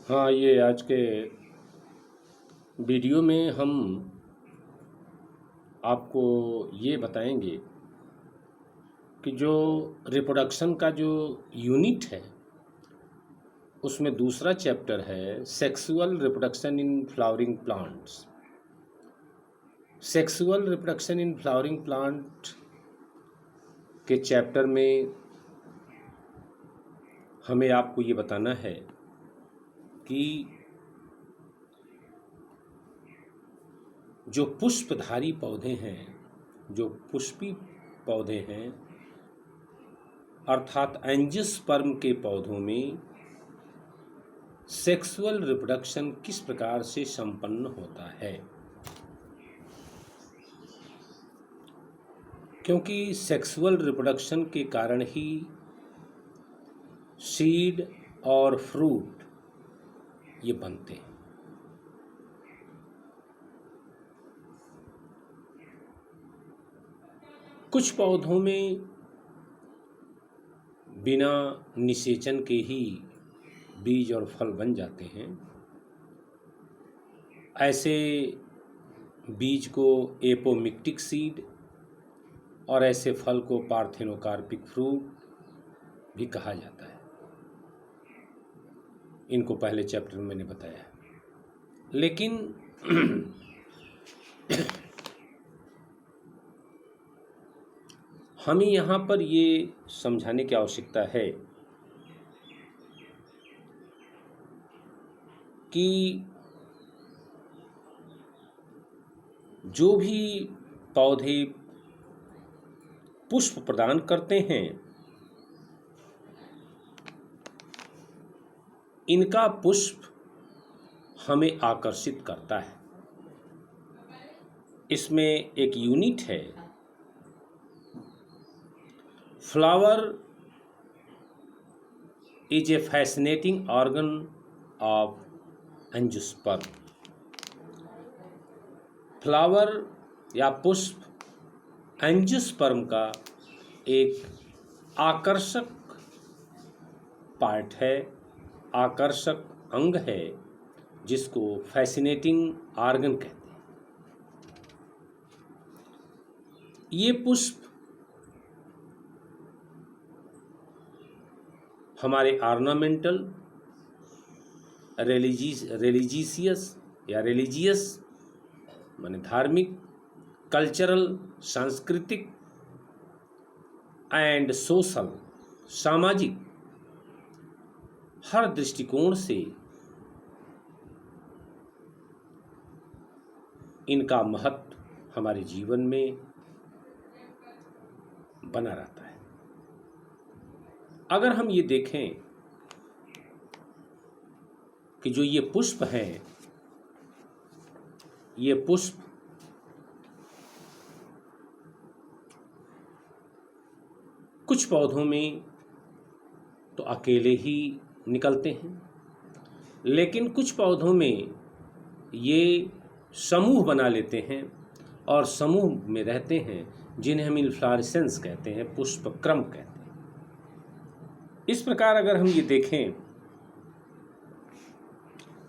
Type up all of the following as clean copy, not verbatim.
हाँ, ये आज के वीडियो में हम आपको ये बताएंगे कि जो रिप्रोडक्शन का जो यूनिट है उसमें दूसरा चैप्टर है sexual reproduction in flowering plants. Sexual reproduction in flowering plant के चैप्टर में हमें आपको ये बताना है कि जो पुष्पधारी पौधे हैं, जो पुष्पी पौधे हैं अर्थात एंजियोस्पर्म के पौधों में सेक्सुअल रिप्रोडक्शन किस प्रकार से संपन्न होता है। क्योंकि सेक्सुअल रिप्रोडक्शन के कारण ही सीड और फ्रूट ये बनते हैं। कुछ पौधों में बिना निषेचन के ही बीज और फल बन जाते हैं। ऐसे बीज को एपोमिक्टिक सीड और ऐसे फल को पार्थेनोकार्पिक फ्रूट भी कहा जाता है। इनको पहले चैप्टर में मैंने बताया है। लेकिन हमें यहाँ पर ये समझाने की आवश्यकता है कि जो भी पौधे पुष्प प्रदान करते हैं इनका पुष्प हमें आकर्षित करता है। इसमें एक यूनिट है flower is a fascinating organ of angiosperm. Flower या पुष्प एंजियोस्पर्म का एक आकर्षक पार्ट है, आकर्षक अंग है, जिसको फैसिनेटिंग ऑर्गन कहते हैं। ये पुष्प हमारे ऑर्नामेंटल, रिलीजियस या रिलीजियस माने धार्मिक, कल्चरल सांस्कृतिक एंड सोशल सामाजिक हर दृष्टिकोण से इनका महत्व हमारे जीवन में बना रहता है। अगर हम ये देखें कि जो ये पुष्प हैं, ये पुष्प कुछ पौधों में तो अकेले ही निकलते हैं, लेकिन कुछ पौधों में ये समूह बना लेते हैं और समूह में रहते हैं, जिन्हें हम इन्फ्लोरेसेंस कहते हैं, पुष्पक्रम कहते हैं। इस प्रकार अगर हम ये देखें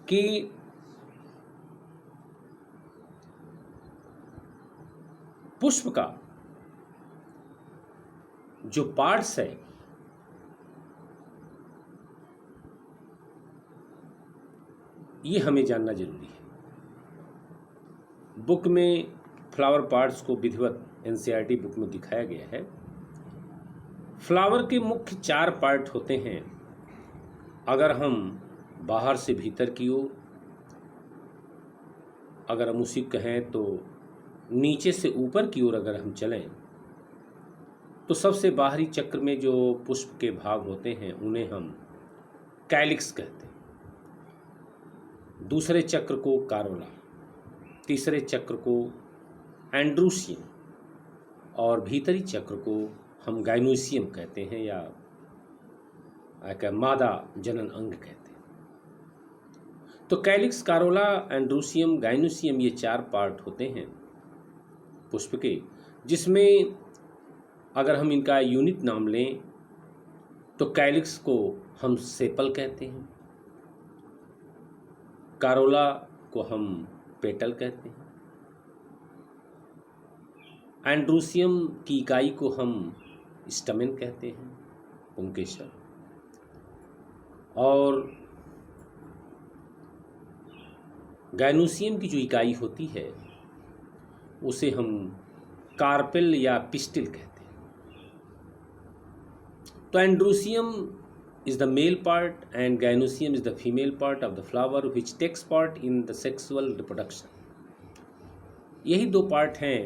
कि पुष्प का जो पार्ट्स है ये हमें जानना जरूरी है। बुक में फ्लावर पार्ट्स को विधिवत एनसीईआरटी बुक में दिखाया गया है। फ्लावर के मुख्य 4 पार्ट होते हैं। अगर हम बाहर से भीतर की ओर, अगर हम उसी कहें तो नीचे से ऊपर की ओर अगर हम चलें तो सबसे बाहरी चक्र में जो पुष्प के भाग होते हैं उन्हें हम कैलिक्स कहते हैं। दूसरे चक्र को कारोला, तीसरे चक्र को एंड्रूसियम और भीतरी चक्र को हम गाइनोसियम कहते हैं या मादा जनन अंग कहते हैं। तो कैलिक्स, कारोला, एंड्रूसियम, गाइनोसियम ये 4 पार्ट होते हैं पुष्प के, जिसमें अगर हम इनका यूनिट नाम लें तो कैलिक्स को हम सेपल कहते हैं, कारोला को हम पेटल कहते हैं, एंड्रोसियम की इकाई को हम स्टमेन कहते हैं, पुंकेसर, और गाइनोसियम की जो इकाई होती है उसे हम कार्पेल या पिस्टिल कहते हैं। तो androecium is the male part and gynosium is the female part of the flower which takes part in the sexual reproduction। यही दो पार्ट हैं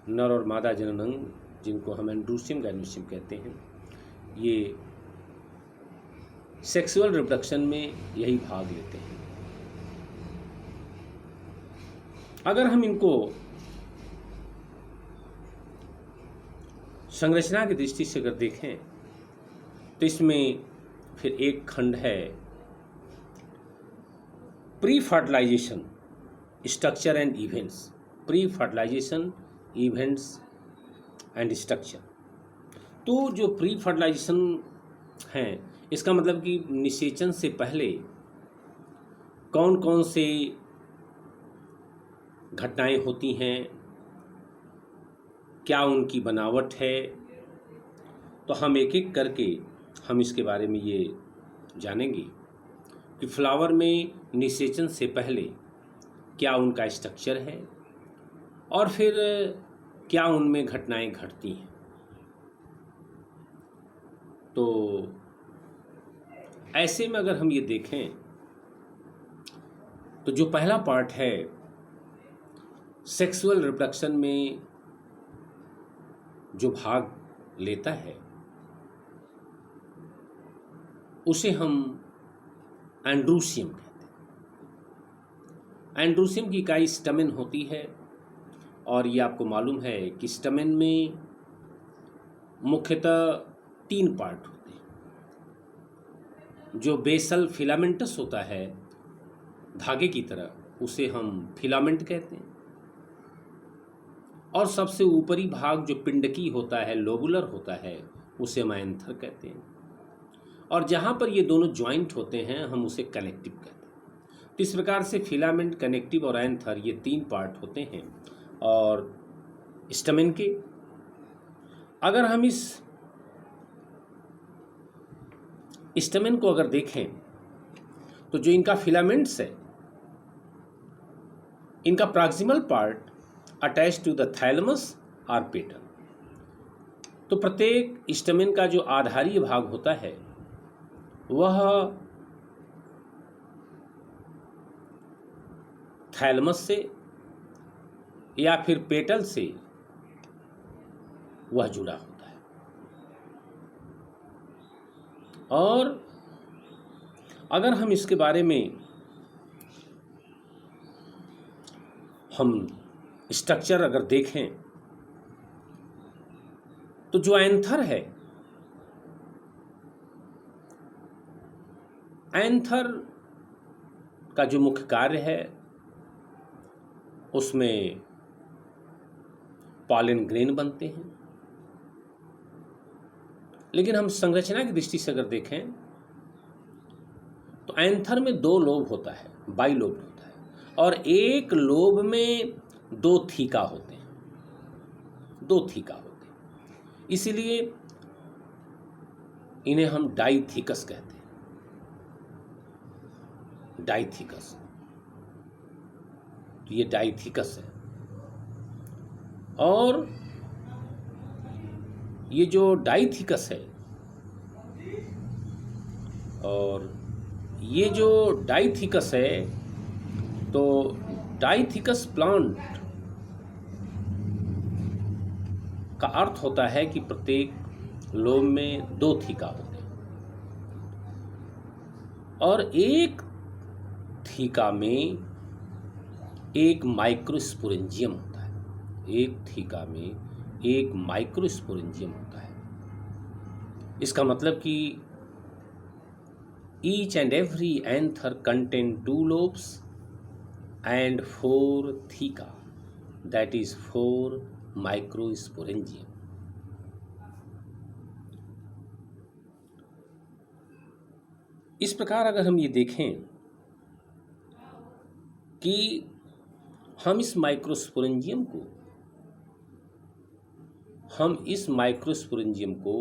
नर और मादा जननांग, जिनको हम एंड्रोसियम गाइनोसियम कहते हैं। ये सेक्सुअल रिप्रोडक्शन में यही भाग लेते हैं। अगर हम इनको संरचना की दृष्टि से अगर देखें तो इसमें फिर एक खंड है pre fertilization structure and events. Pre fertilization events and structure. तो जो प्री फर्टिलाइजेशन है, इसका मतलब कि निषेचन से पहले कौन कौन से घटनाएं होती हैं, क्या उनकी बनावट है, तो हम एक एक करके हम इसके बारे में ये जानेंगे कि फ्लावर में निषेचन से पहले क्या उनका स्ट्रक्चर है और फिर क्या उनमें घटनाएं घटती हैं। तो ऐसे में अगर हम ये देखें तो जो पहला पार्ट है सेक्सुअल रिप्रोडक्शन में जो भाग लेता है उसे हम एंड्रोसियम कहते हैं। एंड्रोसियम की इकाई स्टमेन होती है और ये आपको मालूम है कि स्टमेन में मुख्यतः 3 पार्ट होते हैं। जो बेसल फिलामेंटस होता है धागे की तरह, उसे हम फिलामेंट कहते हैं, और सबसे ऊपरी भाग जो पिंडकी होता है, लोबुलर होता है, उसे हम एंथर कहते हैं, और जहाँ पर ये दोनों ज्वाइंट होते हैं हम उसे कनेक्टिव कहते हैं। तो इस प्रकार से फिलामेंट, कनेक्टिव और एंथर ये 3 पार्ट होते हैं। और स्टमेन के अगर हम इस स्टमेन को अगर देखें तो जो इनका फिलामेंट्स है, इनका proximal part attach to the thalamus और पेटल। तो प्रत्येक स्टमेन का जो आधारीय भाग होता है वह थैलेमस से या फिर पेटल से वह जुड़ा होता है। और अगर हम इसके बारे में हम स्ट्रक्चर अगर देखें तो जो एंथर है, एंथर का जो मुख्य कार्य है उसमें पॉलन ग्रेन बनते हैं। लेकिन हम संरचना की दृष्टि से अगर देखें तो एंथर में 2 लोब होता है, बाइलोब होता है, और एक लोब में 2 थीका होते हैं, 2 थीका होते हैं। इसीलिए इन्हें हम डाइथीकस कहते हैं, डाइथीकस। तो ये डाइथीकस है। और ये जो डाइथीकस है, और ये जो डाइथीकस है, तो डाइथीकस प्लांट का अर्थ होता है कि प्रत्येक लोब में 2 थीका होते हैं, और एक थीका में एक माइक्रोस्पोरेंजियम होता है। एक थीका में एक माइक्रोस्पोरेंजियम होता है। इसका मतलब कि each and every anther contain 2 lobes and 4 theca, that is 4 microsporangium। इस प्रकार अगर हम ये देखें कि हम इस माइक्रोस्पोरेंजियम को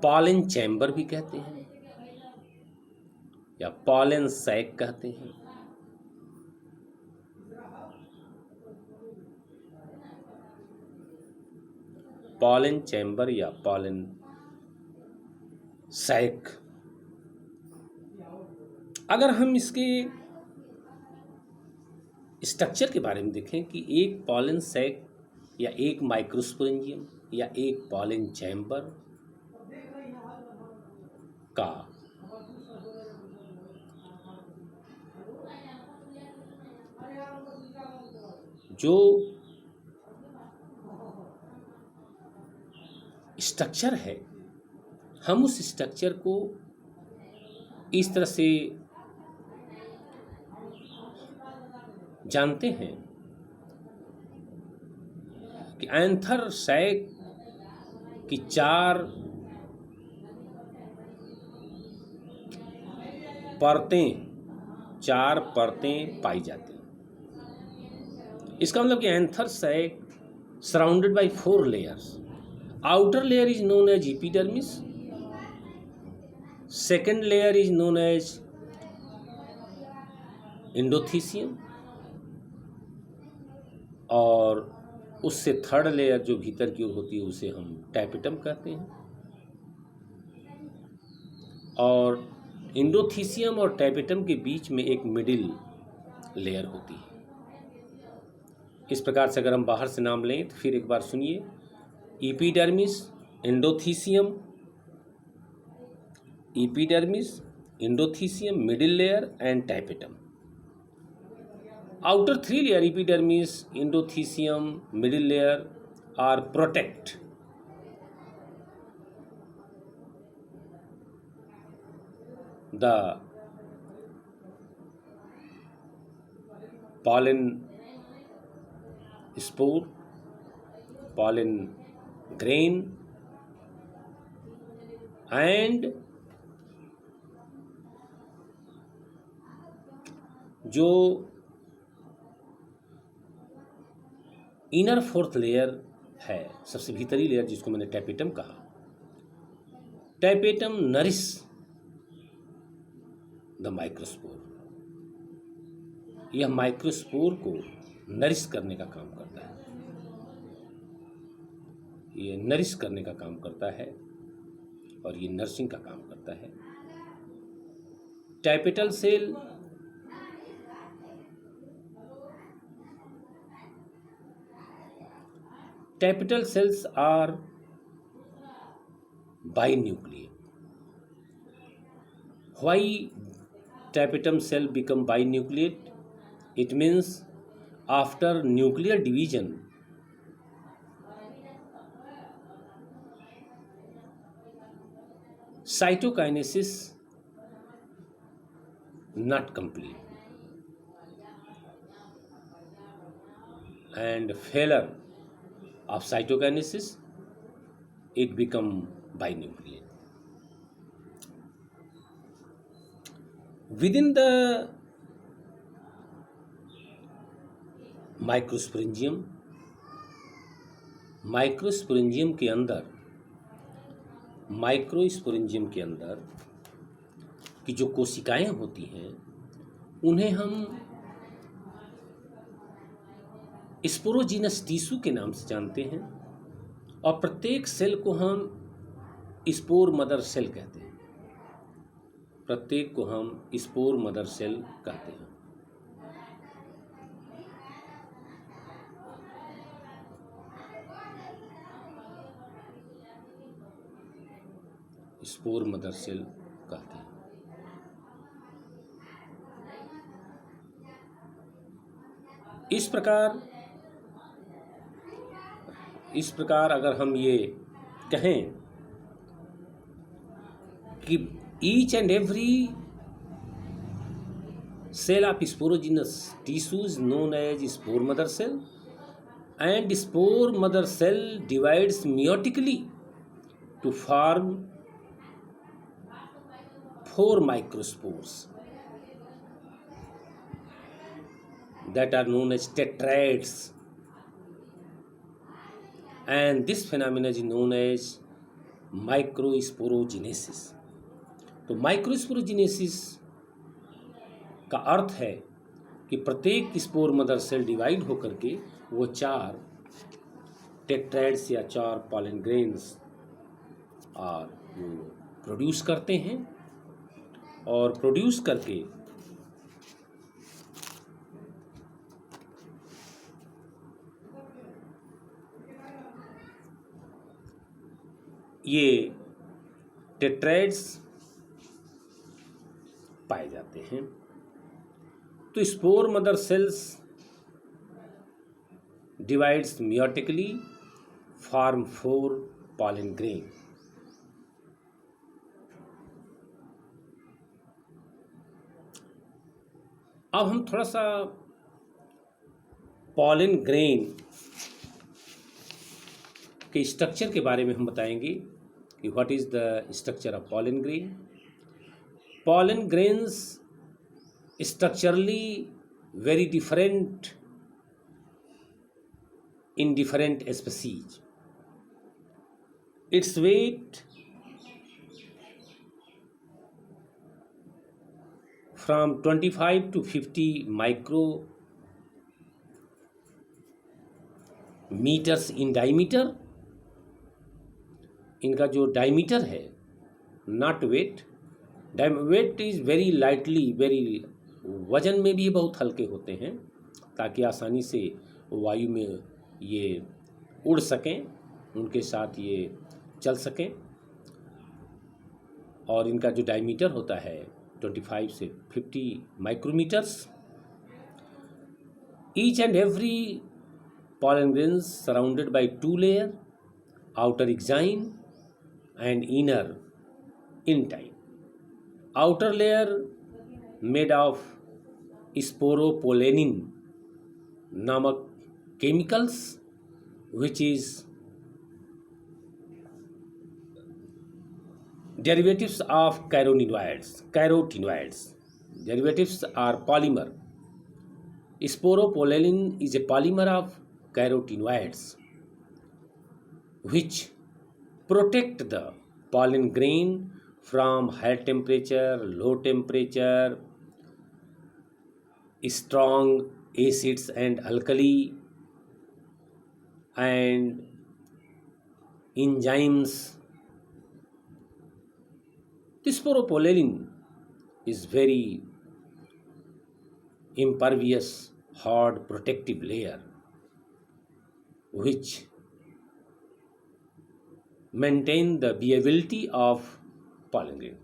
पॉलन चैम्बर भी कहते हैं या पॉलन सैक कहते हैं। पॉलन चैम्बर या पॉलन सैक। अगर हम इसके स्ट्रक्चर के बारे में देखें कि एक पॉलन सैक या एक माइक्रोस्पोरेंजियम या एक पॉलन चैम्बर का जो स्ट्रक्चर है, हम उस स्ट्रक्चर को इस तरह से जानते हैं कि एंथर सैक की चार परतें पाई जाती हैं। इसका मतलब कि anther sac surrounded by 4 layers. Outer layer is known as epidermis, second layer is known as endothecium, और उससे थर्ड लेयर जो भीतर की ओर होती है उसे हम टैपेटम कहते हैं। और एंडोथीसियम और टैपेटम के बीच में एक मिडिल लेयर होती है। इस प्रकार से अगर हम बाहर से नाम लें तो फिर एक बार सुनिए: epidermis, endothecium, middle layer and tapetum. Outer 3 layer, epidermis, endothelium, middle layer, are protect the pollen spore, pollen grain, and जो इनर 4th लेयर है, सबसे भीतरी लेयर जिसको मैंने टैपेटम कहा, टैपेटम नरिश द माइक्रोस्पोर। यह माइक्रोस्पोर को नरिश करने का काम करता है, ये नरिश करने का काम करता है और ये नर्सिंग का काम करता है। टैपेटल cell Tapetal cells are binucleate. Why tapetum cell become binucleate? It means after nuclear division, cytokinesis not complete, and failure of cytokinesis, it become binucleate. Within the microsporangium के अंदर की जो कोशिकाएं होती हैं उन्हें हम स्पोरोजीनस टिश्यू के नाम से जानते हैं, और प्रत्येक सेल को हम स्पोर मदर सेल कहते हैं। स्पोर मदर सेल कहते हैं। इस प्रकार अगर हम ये कहें कि each and every cell of sporogenous tissue is known as spore mother cell, and spore mother cell divides meiotically to form 4 microspores that are known as tetrads, and this phenomenon is known as माइक्रोस्पोरोजिनेसिस। तो माइक्रोस्पोरोजिनेसिस का अर्थ है कि प्रत्येक spore mother cell divide होकर के वो 4 टेट्राइड्स या 4 pollen grains और प्रोड्यूस करते हैं, और प्रोड्यूस करके ये टेट्राइड्स पाए जाते हैं। तो spore mother cells divides meiotically, form 4 pollen grain. अब हम थोड़ा सा पॉलन ग्रेन के स्ट्रक्चर के बारे में हम बताएंगे कि what is the structure of pollen grain. Pollen grains structurally very different in different species. Its weight from 25 to 50 micrometers in diameter. इनका जो डायमीटर है, not weight, weight is very lightly, very वजन में भी बहुत हल्के होते हैं ताकि आसानी से वायु में ये उड़ सकें, उनके साथ ये चल सकें। और इनका जो डायमीटर होता है 25 से 50 micrometres. Each and every pollen grains surrounded by 2 layers, outer exine and inner intine. Outer layer made of sporopollenin नामक chemicals, which is derivatives of carotenoids. Derivatives are polymer. Sporopollenin is a polymer of carotenoids which protect the pollen grain from high temperature, low temperature, strong acids and alkali, and enzymes. This sporopollenin is very impervious, hard protective layer which maintain the viability of pollen grain.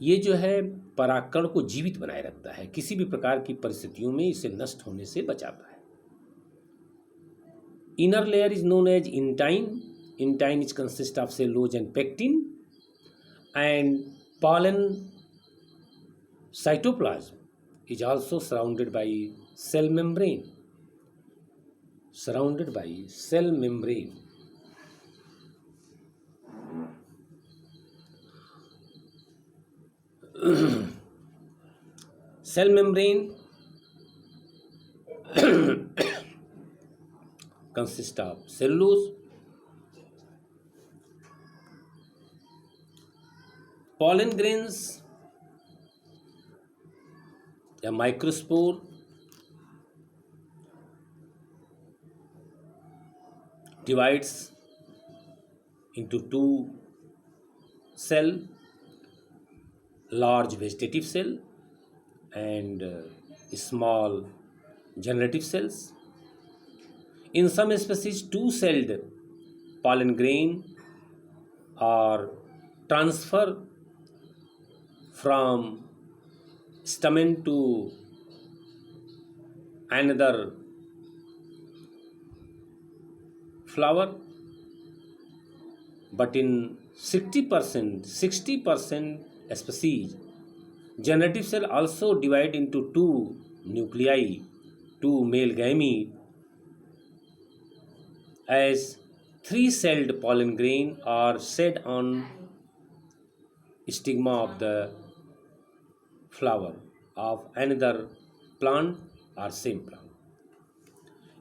ये जो है परागकण को जीवित बनाए रखता है, किसी भी प्रकार की परिस्थितियों में इसे नष्ट होने से बचाता है। Inner layer is known as intine. Intine is consist of cellulose and pectin, and pollen cytoplasm is also surrounded by cell membrane. Cell membrane consists of cellulose. Pollen grains या microspore divides into 2 cells, large vegetative cell and small generative cells. In some species, 2-celled pollen grain are transferred from stamen to another flower, but in 60% species, generative cell also divide into 2 nuclei, 2 male gamete, as 3-celled pollen grain are shed on stigma of the flower of another plant or same plant।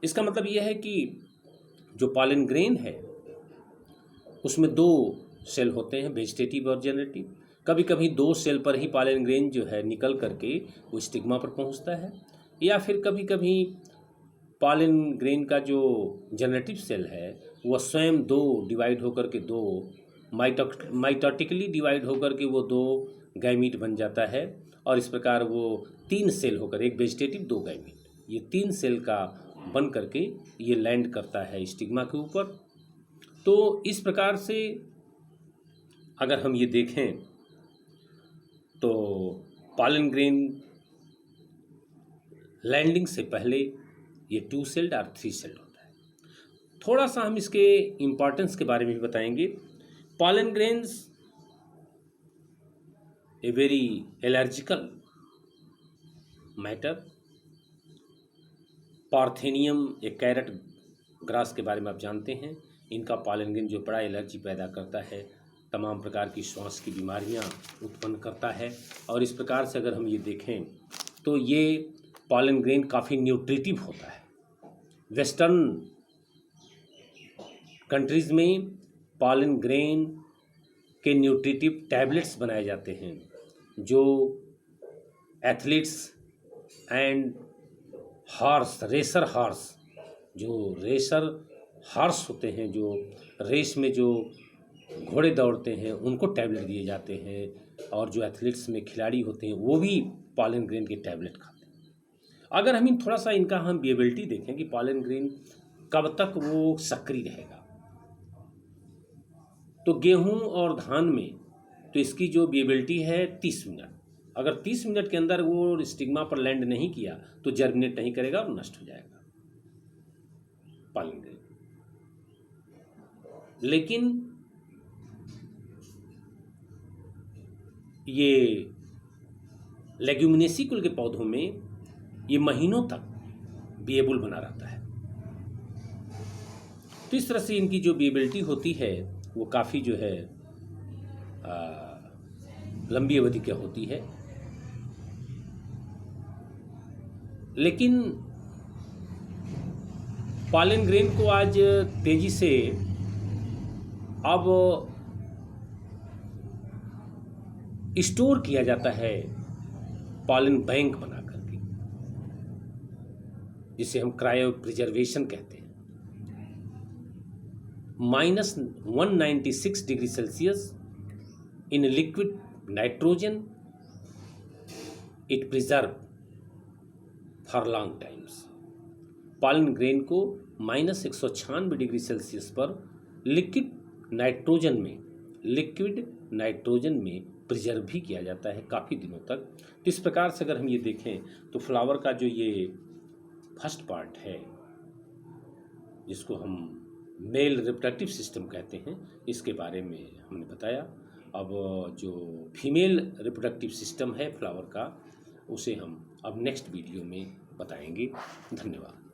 इसका मतलब यह है कि जो pollen grain है उसमें दो cell होते हैं, वेजिटेटिव और जनरेटिव। कभी कभी दो सेल पर ही पॉलन ग्रेन जो है निकल करके वो स्टिग्मा पर पहुंचता है, या फिर कभी कभी पॉलन ग्रेन का जो जनरेटिव सेल है वह स्वयं दो डिवाइड होकर के दो माइटोटिकली डिवाइड होकर के वो दो गैमीट बन जाता है, और इस प्रकार वो तीन सेल होकर, एक वेजिटेटिव दो गैमीट, ये तीन सेल का बन करके ये लैंड करता है स्टिग्मा के ऊपर। तो इस प्रकार से अगर हम ये देखें तो पॉलन ग्रेन लैंडिंग से पहले ये 2 सेल्ड और 3 सेल्ड होता है। थोड़ा सा हम इसके इम्पॉर्टेंस के बारे में भी बताएंगे। Pollen grains a very allergical matter. Parthenium एक कैरेट ग्रास के बारे में आप जानते हैं, इनका पॉलन ग्रेन जो बड़ा एलर्जी पैदा करता है, तमाम प्रकार की श्वास की बीमारियां उत्पन्न करता है। और इस प्रकार से अगर हम ये देखें तो ये पॉलन ग्रेन काफ़ी न्यूट्रिटिव होता है। वेस्टर्न कंट्रीज़ में पॉलन ग्रेन के न्यूट्रिटिव टैबलेट्स बनाए जाते हैं, जो एथलीट्स एंड रेसर हॉर्स होते हैं, जो रेस में जो घोड़े दौड़ते हैं उनको टैबलेट दिए जाते हैं, और जो एथलीट्स में खिलाड़ी होते हैं वो भी पॉलन ग्रेन के टैबलेट खाते हैं। अगर हम थोड़ा सा इनका हम वेबिलिटी देखें कि पॉलन ग्रेन कब तक वो सक्रिय रहेगा, तो गेहूं और धान में तो इसकी जो वेबिलिटी है 30 मिनट। अगर 30 मिनट के अंदर वो स्टिग्मा पर लैंड नहीं किया तो जर्मिनेट नहीं करेगा और नष्ट हो जाएगा पॉलन ग्रेन। लेकिन ये लेग्यूमिनेसी कुल के पौधों में ये महीनों तक विएबल बना रहता है। तो इस तरह से इनकी जो विएबिलिटी होती है वो काफ़ी जो है लंबी अवधि की होती है। लेकिन पॉलन ग्रेन को आज तेजी से अब स्टोर किया जाता है पॉलन बैंक बना करके, जिसे हम क्रायो प्रिजर्वेशन कहते हैं। -196 degree Celsius in liquid nitrogen it preserve for long times. Pollen grain को -196 डिग्री सेल्सियस पर लिक्विड नाइट्रोजन में प्रिजर्व भी किया जाता है काफ़ी दिनों तक। तो इस प्रकार से अगर हम ये देखें तो फ्लावर का जो ये फर्स्ट पार्ट है, जिसको हम मेल रिप्रोडक्टिव सिस्टम कहते हैं, इसके बारे में हमने बताया। अब जो फीमेल रिप्रोडक्टिव सिस्टम है फ्लावर का, उसे हम अब नेक्स्ट वीडियो में बताएंगे। धन्यवाद।